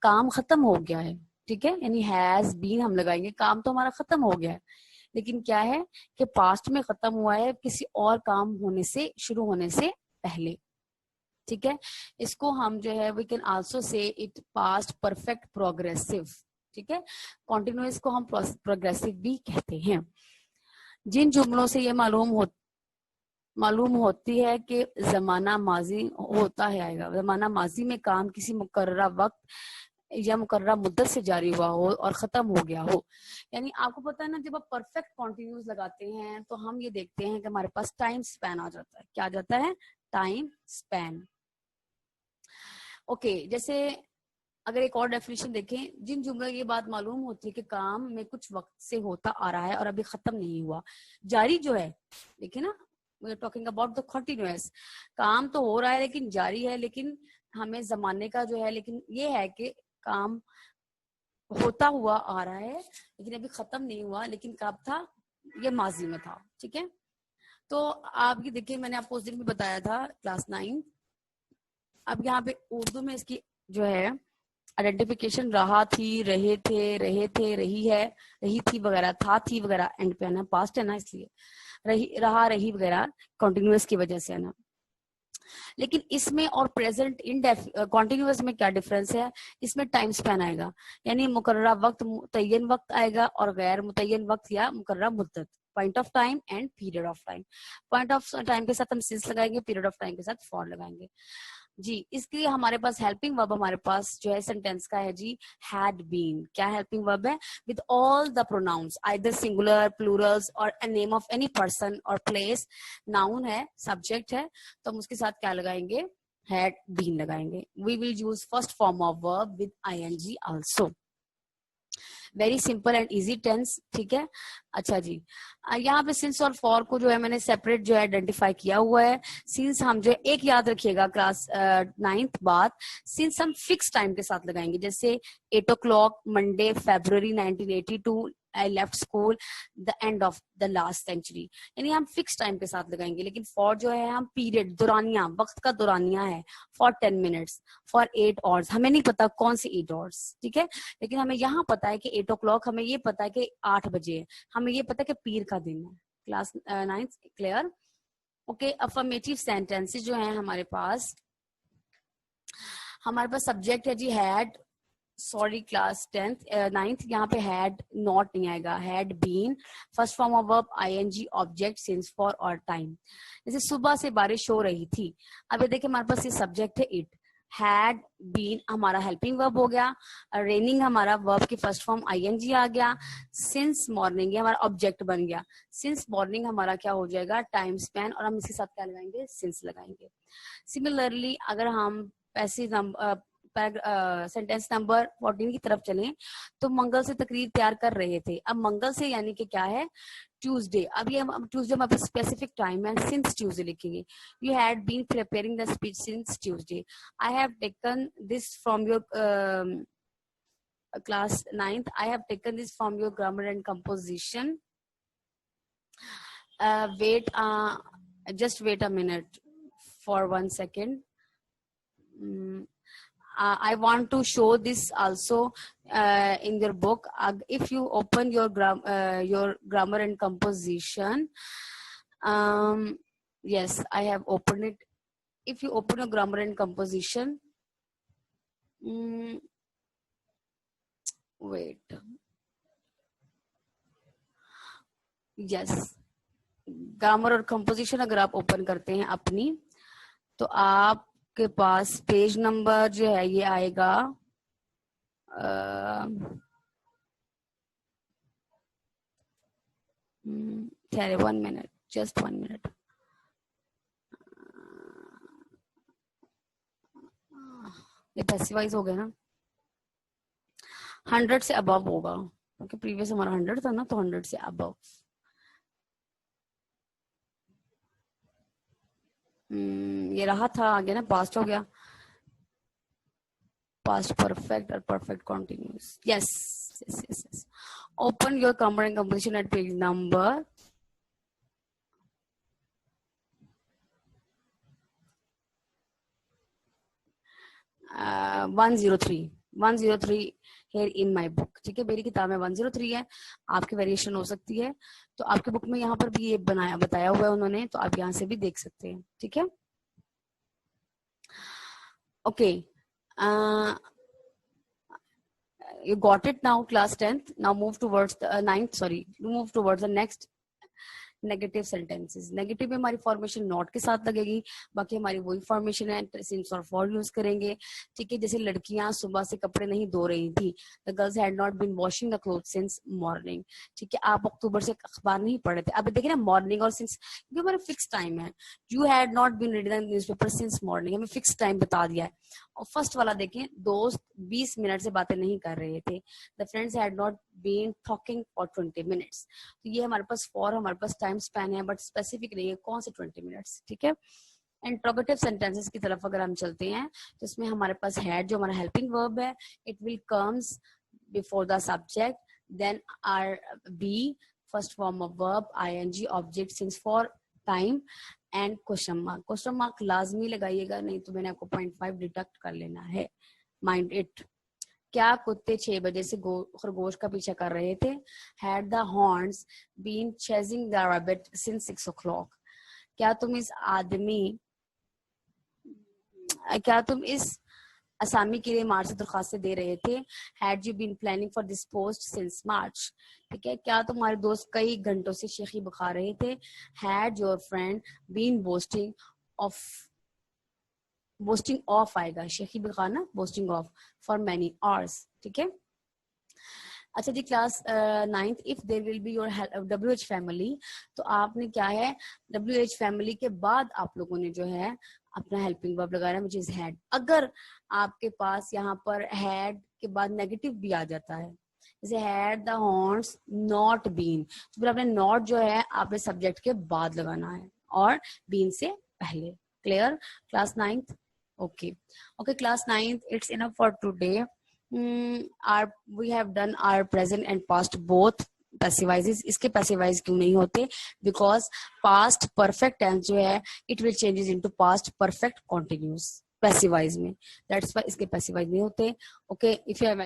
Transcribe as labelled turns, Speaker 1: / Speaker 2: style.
Speaker 1: काम खत्म हो गया है, ठीक है, यानी हैज बीन हम लगाएंगे, काम तो हमारा खत्म हो गया है, लेकिन क्या है कि पास्ट में खत्म हुआ है किसी और काम होने से, शुरू होने से पहले, ठीक है। इसको हम जो है we can also say it past perfect progressive, ठीक है। कॉन्टिन्यूअस को हम प्रोग्रेसिव भी कहते हैं। जिन जुमलों से ये मालूम होती है कि जमाना माजी होता है आएगा, जमाना माजी में काम किसी मुकर्ररा वक्त या मुकर्ररा मुद्दत से जारी हुआ हो और खत्म हो गया हो। यानी आपको पता है ना, जब आप परफेक्ट कॉन्टिन्यूस लगाते हैं तो हम ये देखते हैं कि हमारे पास टाइम स्पैन आ जाता है। क्या आ जाता है? Time span. ओके, जैसे अगर एक और डेफिनेशन देखें, जिन जुमलों ये बात मालूम होती है कि काम में कुछ वक्त से होता आ रहा है और अभी खत्म नहीं हुआ। जारी जो है, देखिए ना, we are talking about the continuous, काम तो हो रहा है लेकिन जारी है, लेकिन हमें जमाने का जो है, लेकिन ये है कि काम होता हुआ आ रहा है लेकिन अभी खत्म नहीं हुआ, लेकिन कब था? ये माजी में था, ठीक है। तो आप ये देखिए, मैंने आपको उस दिन भी बताया था क्लास 9। अब यहाँ पे उर्दू में इसकी जो है आइडेंटिफिकेशन रहा, थी, रहे थे, रही है, रही थी वगैरह, था, थी वगैरह एंड पे है ना, पास्ट है ना, इसलिए रही, रहा, रही वगैरह कॉन्टिन्यूअस की वजह से है ना। लेकिन इसमें और प्रेजेंट कॉन्टिन्यूअस में क्या डिफरेंस है? इसमें टाइम स्पैन आएगा, यानी मुकर्ररा वक्त, मुतय्यन वक्त आएगा, और गैर मुतय्यन वक्त या मुकर्ररा मुद्दत, point of time and period of time. Point of time के साथ हम सिंस लगाएंगे, पीरियड ऑफ टाइम के साथ फॉर लगाएंगे जी। इसके लिए हमारे पास हेल्पिंग वर्ब हमारे पास जो है सेंटेंस का है जी, हैड बीन। क्या हेल्पिंग वर्ब है? With all the pronouns, either singular, plurals और a name of any person और प्लेस। नाउन है, सब्जेक्ट है, तो हम उसके साथ क्या लगाएंगे? हैड बीन लगाएंगे। We will use first form of verb with ING also. Very simple and easy tense, ठीक है। अच्छा जी, यहाँ पे सिंस और फॉर को जो है मैंने सेपरेट जो है आइडेंटिफाई किया हुआ है। सिंस हम जो एक याद रखिएगा क्लास 9th बात, सिंस हम फिक्स टाइम के साथ लगाएंगे, जैसे 8 o'clock Monday February 1982 I left school the end of the last century, यानी हम फिक्स टाइम के साथ लगाएंगे। लेकिन फॉर जो है हम पीरियड, दौरानिया, वक्त का दौरानिया है। फॉर 10 minutes, फॉर 8 hours, हमें नहीं पता कौन से 8 hours, ठीक है, लेकिन हमें यहाँ पता है कि 8 o'clock, हमें ये पता है कि 8 बजे है, हमें ये पता है कि पीर का दिन है। Class 9th clear? Okay, affirmative sentences जो है हमारे पास सब्जेक्ट है जी had, sorry class 10th 9th, यहाँ पे हैड नॉट नहीं आएगा, had been, first form of verb ING, object since for और टाइम। जैसे सुबह से बारिश हो रही थी, अब ये देखिए हमारे पास ये सब्जेक्ट है इट, हैड बीन हमारा हेल्पिंग वर्ब हो गया, रेनिंग हमारा वर्ब की फर्स्ट फॉर्म आईएनजी आ गया, सिंस मॉर्निंग ये हमारा ऑब्जेक्ट बन गया, सिंस मॉर्निंग हमारा क्या हो जाएगा? टाइम स्पैन, और हम इसके साथ क्या लगाएंगे? सिंस लगाएंगे। सिमिलरली अगर हम पैसिव सेंटेंस नंबर 14 की तरफ चलें, तो मंगल से तकरीर तैयार कर रहे थे। अब मंगल से यानी कि क्या है? ट्यूसडे। अब ये ट्यूसडे हमारे पास स्पेसिफिक टाइम है, सिंस ट्यूसडे लिखेंगे। You had been preparing the speech since Tuesday. I have taken this from your class 9th. I have taken this from your grammar and composition. Just wait a minute for 1 second. I want to show this also in your book. If you open your grammar and composition, yes, I have opened it. If you open your grammar and composition, wait, yes, grammar और composition अगर आप open करते हैं अपनी, तो आपके पास page number जो है ये आएगा 1 minute, just 1 minute. ये पैसिवाइज हो गया ना, 100 से अबव होगा, क्योंकि प्रीवियस हमारा 100 था ना, तो 100 से अबव। ये रहा था, आगे ना पास्ट हो गया, पास्ट परफेक्ट और perfect continuous. Yes, open your grammar and composition at page number 103, 103 here in my book, ठीक है, मेरी किताब में 103 है, आपकी वेरिएशन हो सकती है, तो आपके बुक में यहाँ पर भी ये बताया हुआ है उन्होंने, तो आप यहाँ से भी देख सकते हैं, ठीक है। Okay, you got it now, class 10th. Now move towards the 9th, sorry, move towards the next negative sentences. Negative में हमारी फॉर्मेशन नॉट के साथ लगेगी, बाकी हमारी वही फॉर्मेशन है, सिंस और फॉर यूज करेंगे, ठीक है। जैसे लड़कियां सुबह से कपड़े नहीं धो रही थी, the girls had not been washing the cloth since morning, ठीक है। आप अक्टूबर से अखबार नहीं पढ़ रहे थे, अब देखिए ना मॉर्निंग और सिंस, क्योंकि हमारा फिक्स टाइम है, you had not been reading the newspaper since morning, हमें फिक्स टाइम बता दिया है। और फर्स्ट वाला देखें, दोस्त 20 मिनट से बातें नहीं कर रहे थे, the friends had not been talking for 20 minutes, तो ये हमारे पास फॉर, हमारे पास टाइम स्पैन है, बट स्पेसिफिक नहीं है कौन से 20 मिनट्स, ठीक है। इंट्रोगेटिव सेंटेंसेस की तरफ अगर हम चलते हैं, तो इसमें हमारे पास हैड जो हमारा हेल्पिंग वर्ब है, it will comes before the subject, then are be first form of verb, ing object since for time and question mark. Question mark लाजमी लगाइएगा, नहीं तो मैंने आपको 0.5 डिडक्ट कर लेना है, माइंड इट। क्या कुत्ते 6 बजे से खरगोश का पीछा कर रहे थे, had the horns been chasing the rabbit since 6 o'clock। क्या तुम इस असामी के लिए मार्च से दरखास्तें दे रहे थे, had you been planning for this post since March, ठीक है। क्या तुम्हारे दोस्त कई घंटों से शेखी बखा रहे थे, had your friend been boasting of आएगा, शेखी बखाना boasting of for many hours, ठीक है। अच्छा जी, class 9th, if there will be your WH family, तो आपने क्या है, WH फैमिली के बाद आप लोगों ने जो है अपना हेल्पिंग वर्ब लगाना, व्हिच इज हैड। अगर आपके पास यहाँ पर हैड के बाद नेगेटिव भी आ जाता है, जैसे had the horns not been, तो फिर आपने नॉट जो है आपने सब्जेक्ट के बाद लगाना है और बीन से पहले। Clear class 9th? Okay, class 9th, it's enough for today. We have done our present and past both पैसिवाइजेस। इसके पैसिवाइज क्यों नहीं होते, बिकॉज पास्ट परफेक्ट टेंस जो है it will changes into past perfect continuous passivise में, that's why इसके passivise नहीं होते। Okay, if you have